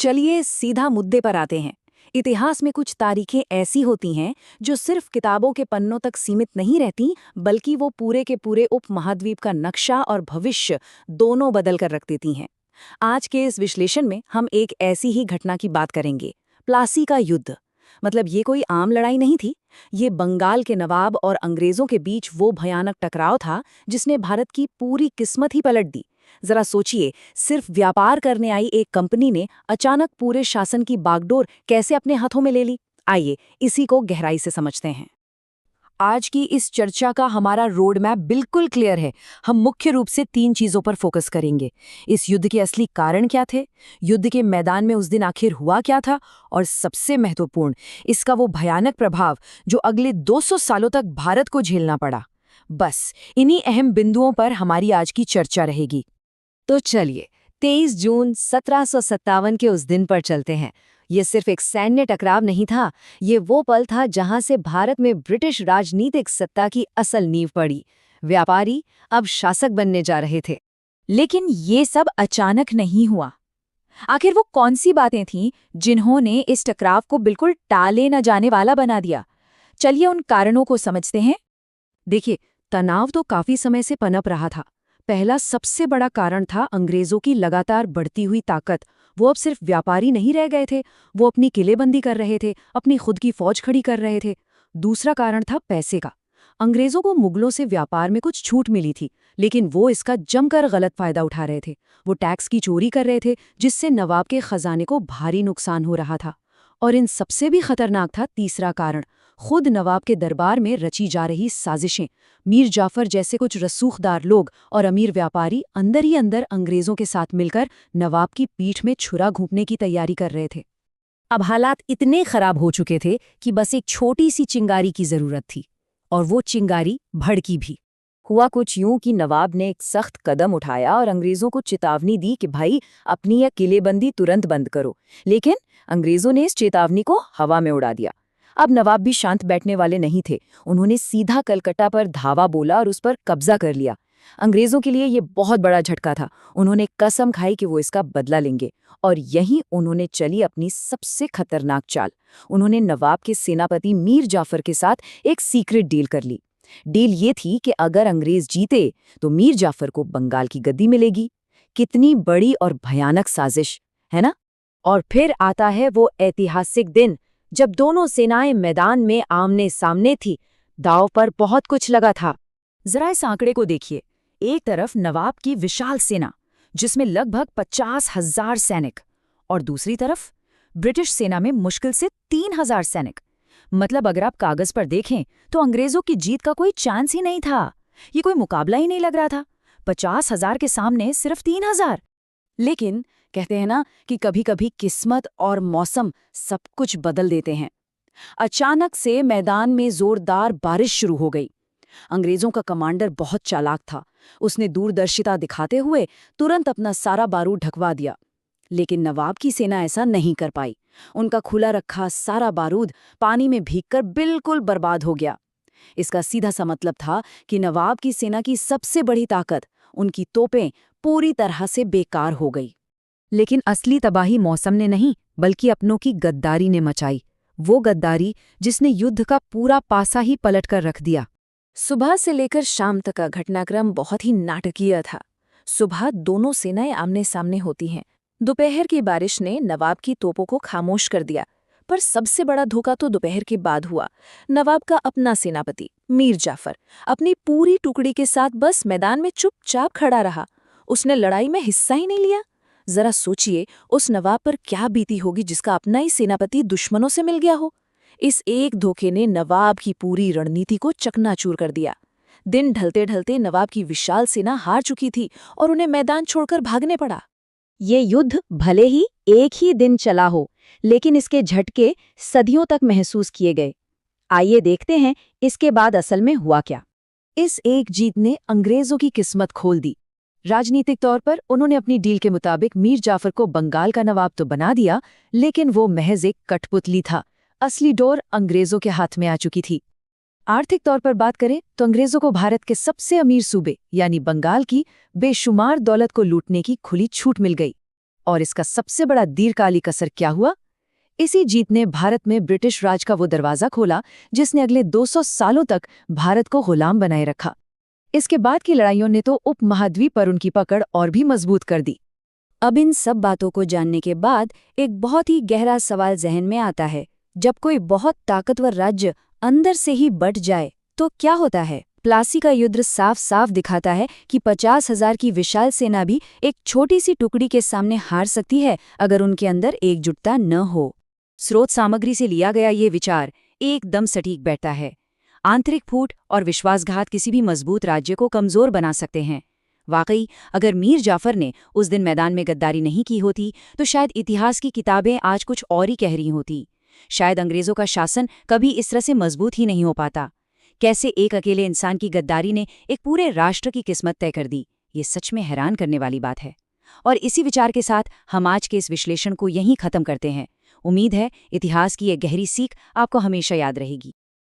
चलिए सीधा मुद्दे पर आते हैं। इतिहास में कुछ तारीखें ऐसी होती हैं जो सिर्फ किताबों के पन्नों तक सीमित नहीं रहती, बल्कि वो पूरे के पूरे उपमहाद्वीप का नक्शा और भविष्य दोनों बदल कर रख देती हैं। आज के इस विश्लेषण में हम एक ऐसी ही घटना की बात करेंगे, प्लासी का युद्ध। मतलब ये कोई आम लड़ाई नहीं थी। ये बंगाल के नवाब और अंग्रेजों के बीच वो भयानक टकराव था जिसने भारत की पूरी किस्मत ही पलट दी। जरा सोचिए, सिर्फ व्यापार करने आई एक कंपनी ने अचानक पूरे शासन की बागडोर कैसे अपने हाथों में ले ली। आइए इसी को गहराई से समझते हैं। आज की इस चर्चा का हमारा रोड मैप बिल्कुल क्लियर है। हम मुख्य रूप से 3 चीजों पर फोकस करेंगे। इस युद्ध के असली कारण क्या थे, युद्ध के मैदान में उस दिन आखिर हुआ क्या था, और सबसे महत्वपूर्ण, इसका वो भयानक प्रभाव जो अगले 200 सालों तक भारत को झेलना पड़ा। बस इन्हीं अहम बिंदुओं पर हमारी आज की चर्चा रहेगी। तो चलिए 23 जून 1757 के उस दिन पर चलते हैं। ये सिर्फ एक सैन्य टकराव नहीं था, ये वो पल था जहां से भारत में ब्रिटिश राजनीतिक सत्ता की असल नींव पड़ी। व्यापारी अब शासक बनने जा रहे थे। लेकिन ये सब अचानक नहीं हुआ। आखिर वो कौन सी बातें थीं जिन्होंने इस टकराव को बिल्कुल टाले न जाने वाला बना दिया? चलिए उन कारणों को समझते हैं। देखिए, तनाव तो काफी समय से पनप रहा था। पहला सबसे बड़ा कारण था अंग्रेजों की लगातार बढ़ती हुई ताकत। वो अब सिर्फ व्यापारी नहीं रह गए थे, वो अपनी किलेबंदी कर रहे थे, अपनी खुद की फौज खड़ी कर रहे थे। दूसरा कारण था पैसे का। अंग्रेजों को मुगलों से व्यापार में कुछ छूट मिली थी, लेकिन वो इसका जमकर गलत फायदा उठा रहे थे। वो टैक्स की चोरी कर रहे थे, जिससे नवाब के खजाने को भारी नुकसान हो रहा था। और इन सबसे भी खतरनाक था तीसरा कारण, खुद नवाब के दरबार में रची जा रही साजिशें। मीर जाफर जैसे कुछ रसूखदार लोग और अमीर व्यापारी अंदर ही अंदर अंग्रेजों के साथ मिलकर नवाब की पीठ में छुरा घोंपने की तैयारी कर रहे थे। अब हालात इतने खराब हो चुके थे कि बस एक छोटी सी चिंगारी की जरूरत थी, और वो चिंगारी भड़की भी। हुआ कुछ यूं कि नवाब ने एक सख्त कदम उठाया और अंग्रेजों को चेतावनी दी कि भाई, अपनी यह किलेबंदी तुरंत बंद करो। लेकिन अंग्रेजों ने इस चेतावनी को हवा में उड़ा दिया। अब नवाब भी शांत बैठने वाले नहीं थे। उन्होंने सीधा कलकत्ता पर धावा बोला और उस पर कब्जा कर लिया। अंग्रेजों के लिए ये बहुत बड़ा झटका था। उन्होंने कसम खाई कि वो इसका बदला लेंगे, और यहीं उन्होंने चली अपनी सबसे खतरनाक चाल। उन्होंने नवाब के सेनापति मीर जाफर के साथ एक सीक्रेट डील कर ली। डील ये थी कि अगर अंग्रेज जीते तो मीर जाफर को बंगाल की गद्दी मिलेगी। कितनी बड़ी और भयानक साजिश है ना। और फिर आता है वो ऐतिहासिक दिन जब दोनों सेनाएं मैदान में आमने सामने थी। दांव पर बहुत कुछ लगा था। जरा इस आंकड़े को देखिए। एक तरफ नवाब की विशाल सेना जिसमें लगभग 50,000 सैनिक, और दूसरी तरफ ब्रिटिश सेना में मुश्किल से 3,000 सैनिक। मतलब अगर आप कागज पर देखें तो अंग्रेजों की जीत का कोई चांस ही नहीं था। ये कोई मुकाबला ही नहीं लग रहा था। 50,000 के सामने सिर्फ 3,000। लेकिन कहते हैं ना कि कभी कभी किस्मत और मौसम सब कुछ बदल देते हैं। अचानक से मैदान में जोरदार बारिश शुरू हो गई। अंग्रेजों का कमांडर बहुत चालाक था। उसने दूरदर्शिता दिखाते हुए तुरंत अपना सारा बारूद ढकवा दिया। लेकिन नवाब की सेना ऐसा नहीं कर पाई। उनका खुला रखा सारा बारूद पानी में भीगकर बिल्कुल बर्बाद हो गया। इसका सीधा सा मतलब था कि नवाब की सेना की सबसे बड़ी ताकत, उनकी तोपें, पूरी तरह से बेकार हो गई। लेकिन असली तबाही मौसम ने नहीं, बल्कि अपनों की गद्दारी ने मचाई। वो गद्दारी जिसने युद्ध का पूरा पासा ही पलट कर रख दिया। सुबह से लेकर शाम तक का घटनाक्रम बहुत ही नाटकीय था। सुबह दोनों सेनाएं आमने सामने होती हैं। दोपहर की बारिश ने नवाब की तोपों को खामोश कर दिया। पर सबसे बड़ा धोखा तो दोपहर के बाद हुआ। नवाब का अपना सेनापति मीर जाफर अपनी पूरी टुकड़ी के साथ बस मैदान में चुपचाप खड़ा रहा। उसने लड़ाई में हिस्सा ही नहीं लिया। जरा सोचिए, उस नवाब पर क्या बीती होगी जिसका अपना ही सेनापति दुश्मनों से मिल गया हो। इस एक धोखे ने नवाब की पूरी रणनीति को चकनाचूर कर दिया। दिन ढलते ढलते नवाब की विशाल सेना हार चुकी थी और उन्हें मैदान छोड़कर भागने पड़ा। ये युद्ध भले ही एक ही दिन चला हो, लेकिन इसके झटके सदियों तक महसूस किए गए। आइए देखते हैं इसके बाद असल में हुआ क्या। इस एक जीत ने अंग्रेजों की किस्मत खोल दी। राजनीतिक तौर पर उन्होंने अपनी डील के मुताबिक मीर जाफर को बंगाल का नवाब तो बना दिया, लेकिन वो महज एक कठपुतली था। असली डोर अंग्रेजों के हाथ में आ चुकी थी। आर्थिक तौर पर बात करें तो अंग्रेजों को भारत के सबसे अमीर सूबे यानी बंगाल की बेशुमार दौलत को लूटने की खुली छूट मिल गई। और इसका सबसे बड़ा दीर्घकालिक असर क्या हुआ? इसी जीत ने भारत में ब्रिटिश राज का वो दरवाजा खोला जिसने अगले 200 सालों तक भारत को गुलाम बनाए रखा। इसके बाद की लड़ाइयों ने तो उपमहाद्वीप पर उनकी पकड़ और भी मजबूत कर दी। अब इन सब बातों को जानने के बाद एक बहुत ही गहरा सवाल जहन में आता है, जब कोई बहुत ताकतवर राज्य अंदर से ही बट जाए तो क्या होता है? प्लासी का युद्ध साफ साफ दिखाता है कि 50,000 की विशाल सेना भी एक छोटी सी टुकड़ी के सामने हार सकती है अगर उनके अंदर एकजुटता न हो। स्रोत सामग्री से लिया गया ये विचार एकदम सटीक बैठता है। आंतरिक फूट और विश्वासघात किसी भी मजबूत राज्य को कमजोर बना सकते हैं। वाकई, अगर मीर जाफर ने उस दिन मैदान में गद्दारी नहीं की होती तो शायद इतिहास की किताबें आज कुछ और ही कह रही होती। शायद अंग्रेजों का शासन कभी इस तरह से मजबूत ही नहीं हो पाता। कैसे एक अकेले इंसान की गद्दारी ने एक पूरे राष्ट्र की किस्मत तय कर दी, ये सच में हैरान करने वाली बात है। और इसी विचार के साथ हम आज के इस विश्लेषण को यहीं खत्म करते हैं। उम्मीद है इतिहास की ये गहरी सीख आपको हमेशा याद रहेगी।